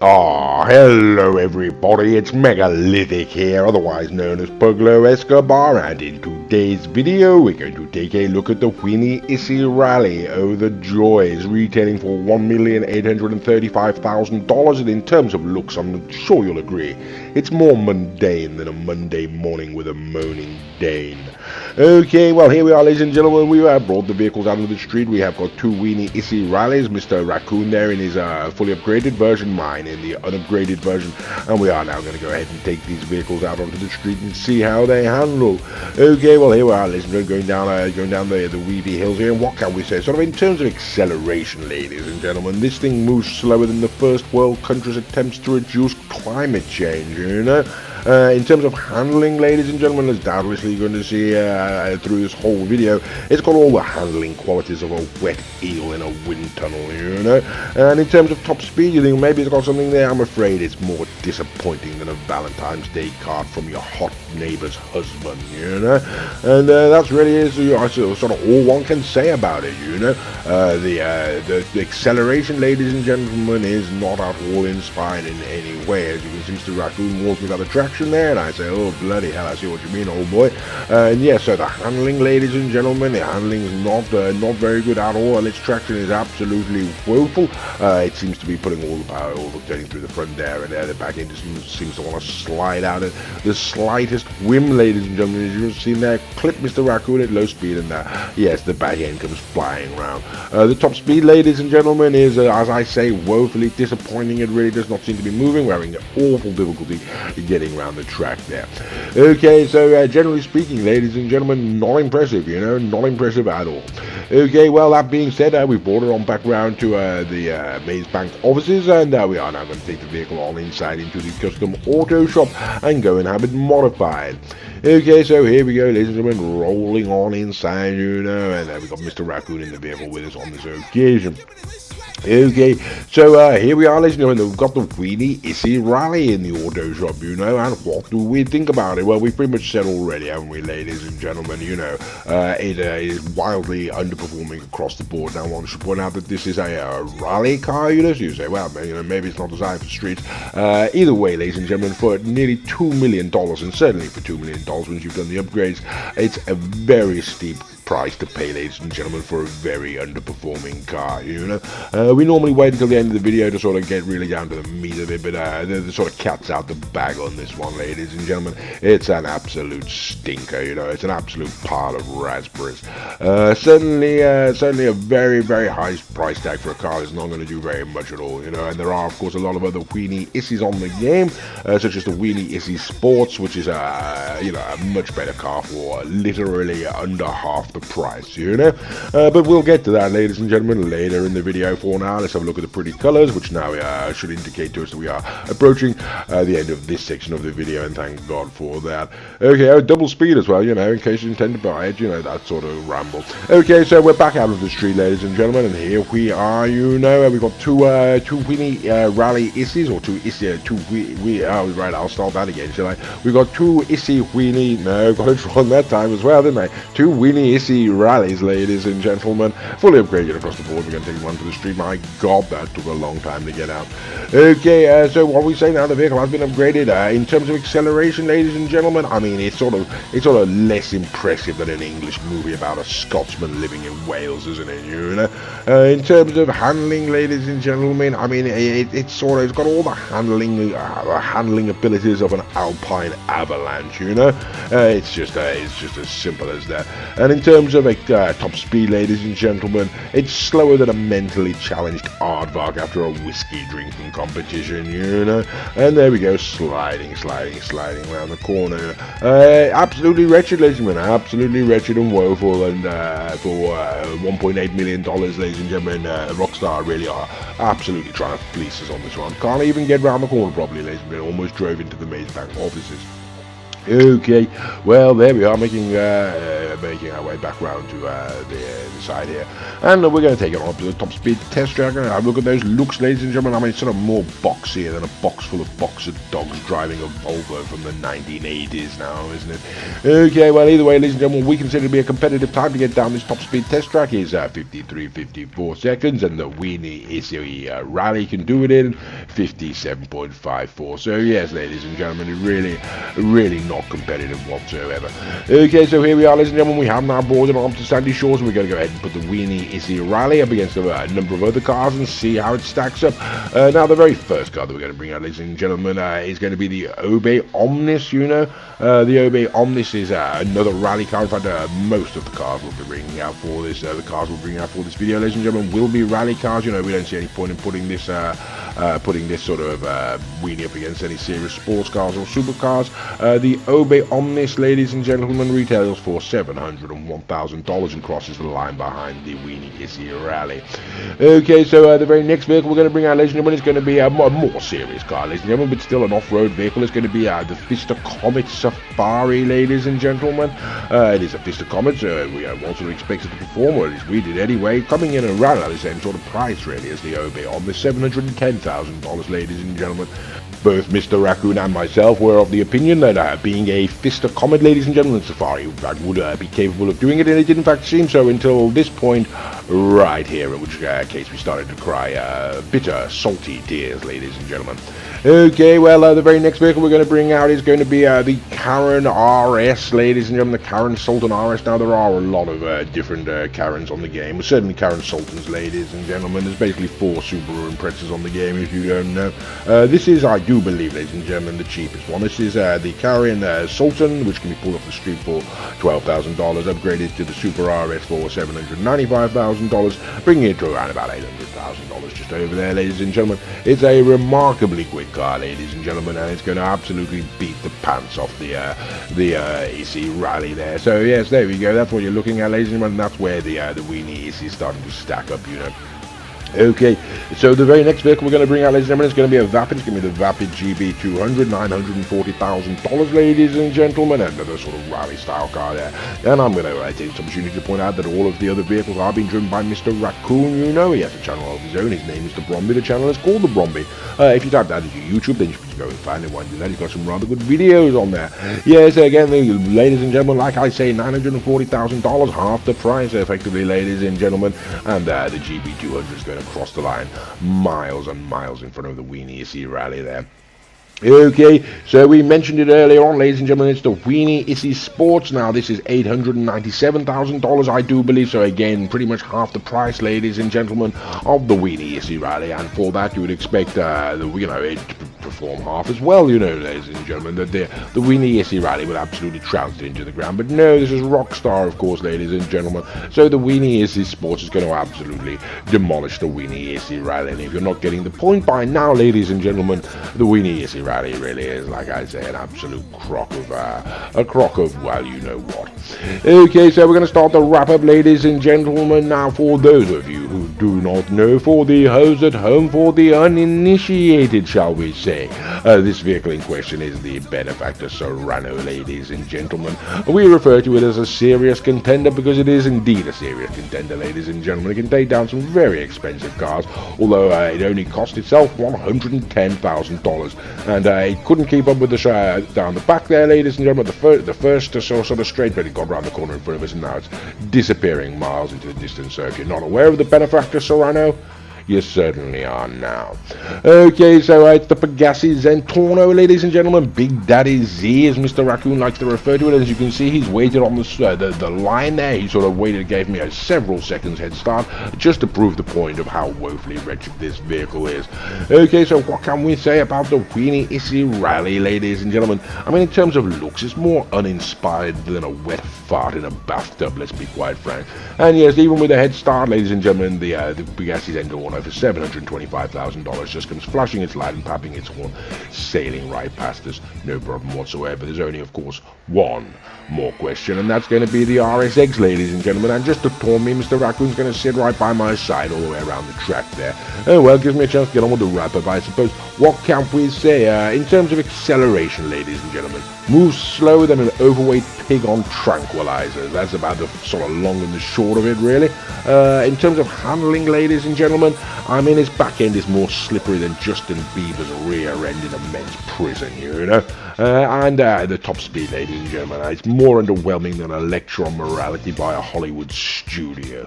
Ah, hello everybody, it's Megalithic here, otherwise known as Pablo Escobar, and in today's video we're going to take a look at the Weeny Issi Rally. Oh, the joys, retailing for $1,835,000, and in terms of looks, I'm sure you'll agree, it's more mundane than a Monday morning with a moaning Dane. Okay, well here we are, ladies and gentlemen. We have brought the vehicles out of the street. We have got two Weeny Issi Rallies, Mr. Raccoon there in his fully upgraded version, mine in the unupgraded version, and we are now going to go ahead and take these vehicles out onto the street and see how they handle. Okay, well here we are, ladies and gentlemen, going down the Weeby Hills here, and what can we say? Sort of in terms of acceleration, ladies and gentlemen, this thing moves slower than the first world country's attempts to reduce climate change, you know. In terms of handling, ladies and gentlemen, as doubtlessly you're going to see through this whole video, it's got all the handling qualities of a wet eel in a wind tunnel, you know. And in terms of top speed, you think maybe it's got something there. I'm afraid it's more disappointing than a Valentine's Day card from your hot neighbor's husband, you know. And that's really sort of all one can say about it, you know. The acceleration, ladies and gentlemen, is not at all inspired in any way. As you can see, Mr. Raccoon walks me down the traction there, and I say, oh bloody hell, I see what you mean, old boy. And yeah, so the handling, ladies and gentlemen, the handling is not very good at all, and its traction is absolutely woeful. It seems to be putting all the power over getting through the front there, and the back end just seems to want to slide out at the slightest whim, ladies and gentlemen. As you've seen there, clip Mr. Raccoon at low speed, and yes, the back end comes flying around. The top speed, ladies and gentlemen, is as I say, woefully disappointing. It really does not seem to be moving. We're having awful difficulty getting around the track there. Okay, so generally speaking, ladies and gentlemen, not impressive, you know, not impressive at all. Okay, well, that being said, we brought it on back round to the Maze Bank offices, and we are now going to take the vehicle on inside into the custom auto shop and go and have it modified. Okay, so here we go, ladies and gentlemen, rolling on inside, you know, and we've got Mr. Raccoon in the vehicle with us on this occasion. Okay, so here we are, ladies and gentlemen. We've got the Weeny Issi Rally in the auto shop, you know, and what do we think about it? Well, we've pretty much said already, haven't we, ladies and gentlemen? You know, it is wildly underperforming across the board. Now, one should point out that this is a rally car, you know, so you say, well, you know, maybe it's not designed for streets. Either way, ladies and gentlemen, for nearly $2 million, and certainly for $2 million once you've done the upgrades, it's a very steep price to pay, ladies and gentlemen, for a very underperforming car, you know. We normally wait until the end of the video to sort of get really down to the meat of it, but the sort of cat's out the bag on this one, ladies and gentlemen. It's an absolute stinker, you know. It's an absolute pile of raspberries. Certainly a very, very high price tag for a car that's not going to do very much at all, you know. And there are, of course, a lot of other Weeny Issis on the game, such as the Weeny Issi Sports, which is you know, a much better car for literally under half the price, you know. But we'll get to that, ladies and gentlemen, later in the video. For now, let's have a look at the pretty colors, which now should indicate to us that we are approaching the end of this section of the video, and thank God for that. Okay, double speed as well, you know, in case you intend to buy it, you know, that sort of ramble. Okay, so we're back out of the street, ladies and gentlemen, and here we are, you know. We've got two Weeny Rally Issis, or right, I'll start that again, shall I? We've got two Issi Weeny, no, got it wrong that time as well, didn't I? Two Weeny Issi Rallies, ladies and gentlemen, fully upgraded across the board. We're going to take one to the street. My God, that took a long time to get out. Okay, so what we say now, the vehicle has been upgraded. In terms of acceleration, ladies and gentlemen, I mean, it's sort of less impressive than an English movie about a Scotsman living in Wales, isn't it? You know. In terms of handling, ladies and gentlemen, I mean, it's got all the handling abilities of an alpine avalanche. You know, it's just as simple as that. And in terms of top speed, ladies and gentlemen, it's slower than a mentally challenged aardvark after a whiskey drinking competition, you know. And there we go, sliding around the corner. Absolutely wretched, ladies and gentlemen, absolutely wretched and woeful. And for $1.8 million, ladies and gentlemen, Rockstar really are absolutely trying to fleece us on this one. Can't even get around the corner properly, ladies and gentlemen. Almost drove into the Maze Bank offices. Okay, well, there we are, making making our way back round to the side here, and we're going to take it on to the top speed test track and have a look at those looks, ladies and gentlemen. I mean, it's sort of more boxier than a box full of boxer dogs driving a Volvo from the 1980s now, isn't it? Okay, well, either way, ladies and gentlemen, we consider to be a competitive time to get down this top speed test track is 53.54 seconds, and the Weeny Issi Rally can do it in 57.54. So yes, ladies and gentlemen, it's really not competitive whatsoever. Okay, so here we are, ladies and gentlemen. We have now boarded on to Sandy Shores, and we're going to go ahead and put the Weeny Issi Rally up against a number of other cars and see how it stacks up. Now, the very first car that we're going to bring out, ladies and gentlemen, is going to be the Obey Omnis. You know, the Obey Omnis is another rally car. In fact, most of the cars we'll be bringing out for this, video, ladies and gentlemen, will be rally cars. You know, we don't see any point in putting this sort of Weeny up against any serious sports cars or supercars. The Obey Omnis, ladies and gentlemen, retails for $701,000 and crosses the line behind the Weeny Issi Rally. Okay, so the very next vehicle we're going to bring out, ladies and gentlemen, is going to be a more serious car, ladies and gentlemen, but still an off-road vehicle. It's going to be the Fister Comet Safari, ladies and gentlemen. It is a Fister Comet, so we also expect it to perform, or at least we did anyway, coming in around the same sort of price, really, as the Obey Omnis, $710,000, ladies and gentlemen. Both Mr. Raccoon and myself were of the opinion that being a Fister Comet, ladies and gentlemen, Safari would be capable of doing it, and it did in fact seem so until this point right here, in which case we started to cry bitter, salty tears, ladies and gentlemen. Okay, well, the very next vehicle we're going to bring out is going to be the Karen RS, ladies and gentlemen, the Karen Sultan RS. Now, there are a lot of different Karens on the game, certainly Karen Sultans, ladies and gentlemen. There's basically 4 Subaru Imprezas on the game, if you don't know. This is, I do believe, ladies and gentlemen, the cheapest one. This is the Karen Sultan, which can be pulled off the street for $12,000, upgraded to the Super RS for $795,000, bringing it to around about $800,000 just over there, ladies and gentlemen. It's a remarkably quick car, ladies and gentlemen, and it's going to absolutely beat the pants off the Issi Rally there. So yes, there we go. That's what you're looking at, ladies and gentlemen. That's where the Weeny Issi is starting to stack up, you know. Okay, so the very next vehicle we're going to bring out, ladies and gentlemen, is going to be a Vapid. It's going to be the Vapid GB200, $940,000, ladies and gentlemen, another sort of rally style car there. And I'm going to take this opportunity to point out that all of the other vehicles are being driven by Mr. Raccoon. You know, he has a channel of his own. His name is the Bromby. The channel is called the Bromby. If you type that into YouTube, then you can go and find it. While you do that, he's got some rather good videos on there. Yes, again, ladies and gentlemen, like I say, $940,000, half the price, effectively, ladies and gentlemen. And the GB200 is going to cross the line miles and miles in front of the Weeny Issi Rally there. Okay, so we mentioned it earlier on, ladies and gentlemen, it's the Weeny Issi Sports. Now, this is $897,000, I do believe, so again, pretty much half the price, ladies and gentlemen, of the Weeny Issi Rally, and for that, you would expect, it to perform half as well, you know, ladies and gentlemen, that the Weeny Issi Rally will absolutely trounce it into the ground, but no, this is Rockstar, of course, ladies and gentlemen, so the Weeny Issi Sports is going to absolutely demolish the Weeny Issi Rally, and if you're not getting the point by now, ladies and gentlemen, the Weeny Issi Rally really is, like I say, an absolute crock of, well, you know what. Okay, so we're going to start the wrap-up, ladies and gentlemen. Now, for those of you who do not know, for the hoes at home, for the uninitiated, shall we say, this vehicle in question is the Benefactor Serrano, ladies and gentlemen. We refer to it as a serious contender because it is indeed a serious contender, ladies and gentlemen. It can take down some very expensive cars, although it only cost itself $110,000, and it couldn't keep up with the down the back there, ladies and gentlemen. The first sort of straight, but it got around the corner in front of us, and now it's disappearing miles into the distance. So if you're not aware of the Benefactor Serrano, you certainly are now. Okay, so it's the Pegassi Zentorno, ladies and gentlemen. Big Daddy Z, as Mr. Raccoon likes to refer to it. As you can see, he's waited on the line there. He sort of waited, gave me a several seconds head start, just to prove the point of how woefully wretched this vehicle is. Okay, so what can we say about the Weeny Issi Rally, ladies and gentlemen? I mean, in terms of looks, it's more uninspired than a wet fart in a bathtub, let's be quite frank. And yes, even with a head start, ladies and gentlemen, the Pegassi Zentorno worth $725,000 just comes flashing its light and papping its horn, sailing right past us, no problem whatsoever. There's only, of course, one more question, and that's going to be the RSX, ladies and gentlemen. And just to taunt me, Mr. Raccoon's going to sit right by my side all the way around the track there. Oh well, gives me a chance to get on with the wrap-up, I suppose. What can we say? In terms of acceleration, ladies and gentlemen, moves slower than an overweight pig on tranquilizers. That's about the sort of long and the short of it, really. In terms of handling, ladies and gentlemen, I mean, its back end is more slippery than Justin Bieber's rear end in a men's prison, you know. And the top speed, ladies and gentlemen, it's more underwhelming than a lecture on morality by a Hollywood studio.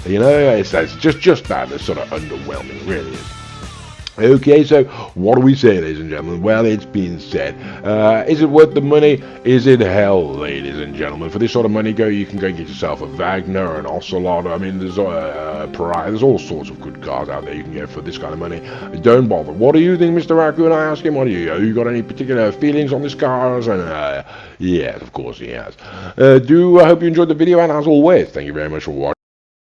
You know, it's just that. It's sort of underwhelming, really is. Okay, so what do we say, ladies and gentlemen? Well, it's been said. Is it worth the money? Is it hell, ladies and gentlemen? For this sort of money, you can go get yourself a Wagner, an Ocelot. I mean, there's Pariah. There's all sorts of good cars out there you can get for this kind of money. Don't bother. What do you think, Mr. Raccoon? I ask him. What do you got any particular feelings on this car? And yes, of course he has. I hope you enjoyed the video, and as always, thank you very much for watching.